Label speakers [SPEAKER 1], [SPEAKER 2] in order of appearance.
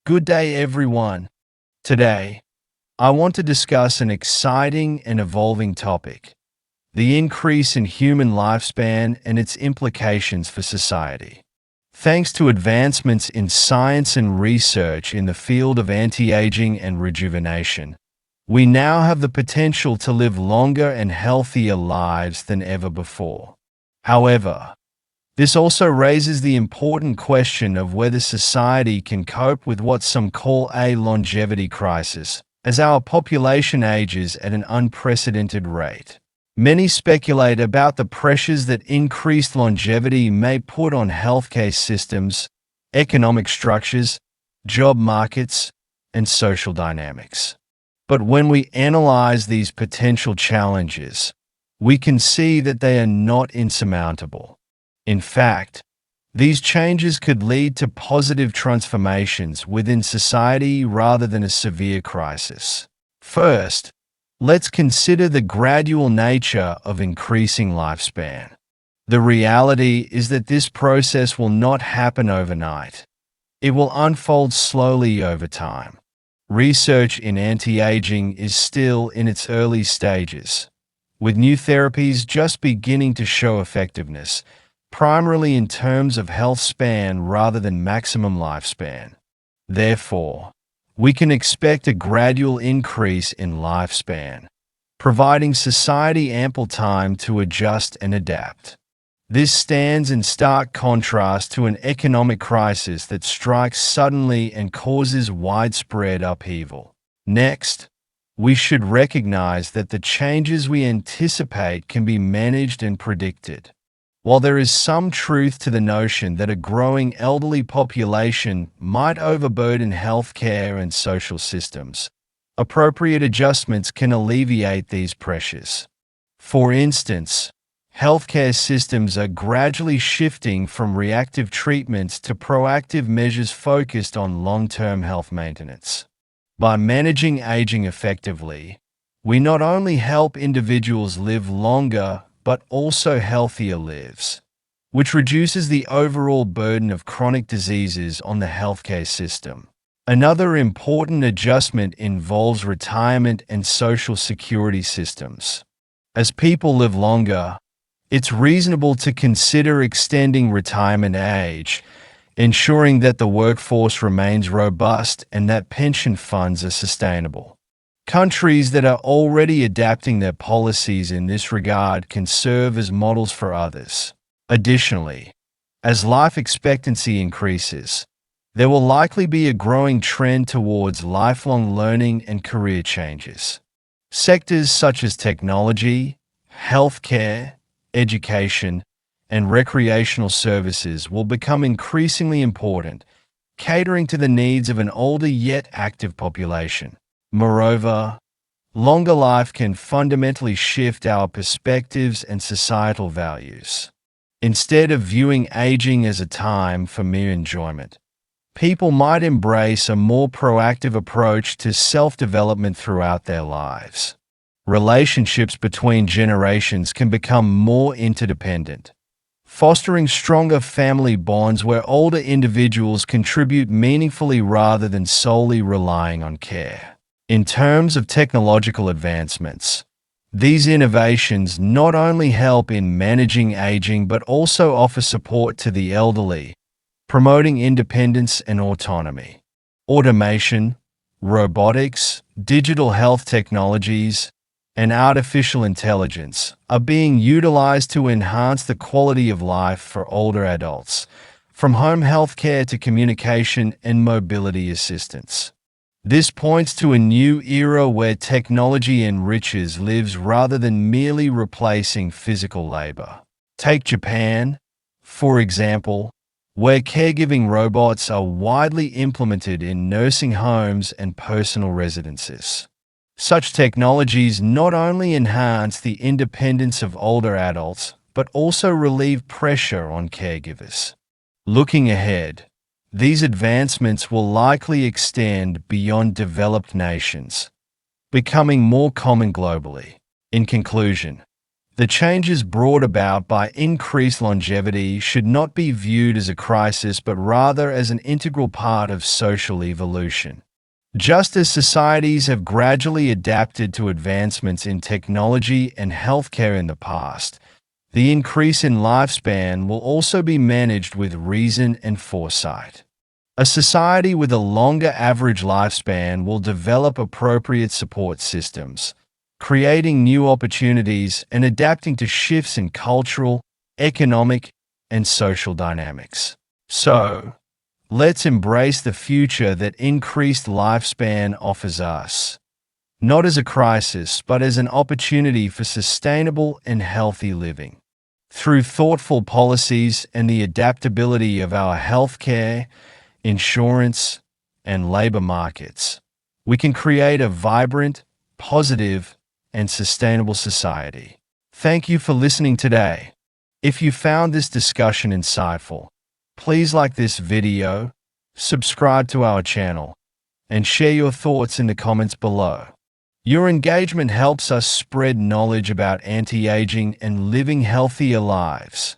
[SPEAKER 1] Good day, everyone. Today, I want to discuss an exciting and evolving topic: the increase in human lifespan and its implications for society. Thanks to advancements in science and research in the field of anti-aging and rejuvenation, we now have the potential to live longer and healthier lives than ever before. However, this also raises the important question of whether society can cope with what some call a longevity crisis, as our population ages at an unprecedented rate. Many speculate about the pressures that increased longevity may put on healthcare systems, economic structures, job markets, and social dynamics. But when we analyze these potential challenges, we can see that they are not insurmountable. In fact, these changes could lead to positive transformations within society rather than a severe crisis. First, let's consider the gradual nature of increasing lifespan. The reality is that this process will not happen overnight. It will unfold slowly over time. Research in anti-aging is still in its early stages, with new therapies just beginning to show effectiveness, primarily in terms of health span rather than maximum lifespan. Therefore, we can expect a gradual increase in lifespan, providing society ample time to adjust and adapt. This stands in stark contrast to an economic crisis that strikes suddenly and causes widespread upheaval. Next, we should recognize that the changes we anticipate can be managed and predicted. While there is some truth to the notion that a growing elderly population might overburden healthcare and social systems, appropriate adjustments can alleviate these pressures. For instance, healthcare systems are gradually shifting from reactive treatments to proactive measures focused on long-term health maintenance. By managing aging effectively, we not only help individuals live longer but also healthier lives, which reduces the overall burden of chronic diseases on the healthcare system. Another important adjustment involves retirement and social security systems. As people live longer, it's reasonable to consider extending retirement age, ensuring that the workforce remains robust and that pension funds are sustainable. Countries that are already adapting their policies in this regard can serve as models for others. Additionally, as life expectancy increases, there will likely be a growing trend towards lifelong learning and career changes. Sectors such as technology, healthcare, education, and recreational services will become increasingly important, catering to the needs of an older yet active population. Moreover, longer life can fundamentally shift our perspectives and societal values. Instead of viewing aging as a time for mere enjoyment, people might embrace a more proactive approach to self-development throughout their lives. Relationships between generations can become more interdependent, fostering stronger family bonds where older individuals contribute meaningfully rather than solely relying on care. In terms of technological advancements, these innovations not only help in managing aging but also offer support to the elderly, promoting independence and autonomy. Automation, robotics, digital health technologies, and artificial intelligence are being utilized to enhance the quality of life for older adults, from home health care to communication and mobility assistance. This points to a new era where technology enriches lives rather than merely replacing physical labor. Take Japan, for example, where caregiving robots are widely implemented in nursing homes and personal residences. Such technologies not only enhance the independence of older adults, but also relieve pressure on caregivers. Looking ahead, these advancements will likely extend beyond developed nations, becoming more common globally. In conclusion, The changes brought about by increased longevity should not be viewed as a crisis but rather as an integral part of social evolution. Just as societies have gradually adapted to advancements in technology and healthcare in the past, the increase in lifespan will also be managed with reason and foresight. A society with a longer average lifespan will develop appropriate support systems, creating new opportunities and adapting to shifts in cultural, economic, and social dynamics. So, let's embrace the future that increased lifespan offers us, not as a crisis, but as an opportunity for sustainable and healthy living. Through thoughtful policies and the adaptability of our healthcare, insurance, and labor markets, we can create a vibrant, positive, and sustainable society. Thank you for listening today. If you found this discussion insightful, please like this video, subscribe to our channel, and share your thoughts in the comments below. Your engagement helps us spread knowledge about anti-aging and living healthier lives.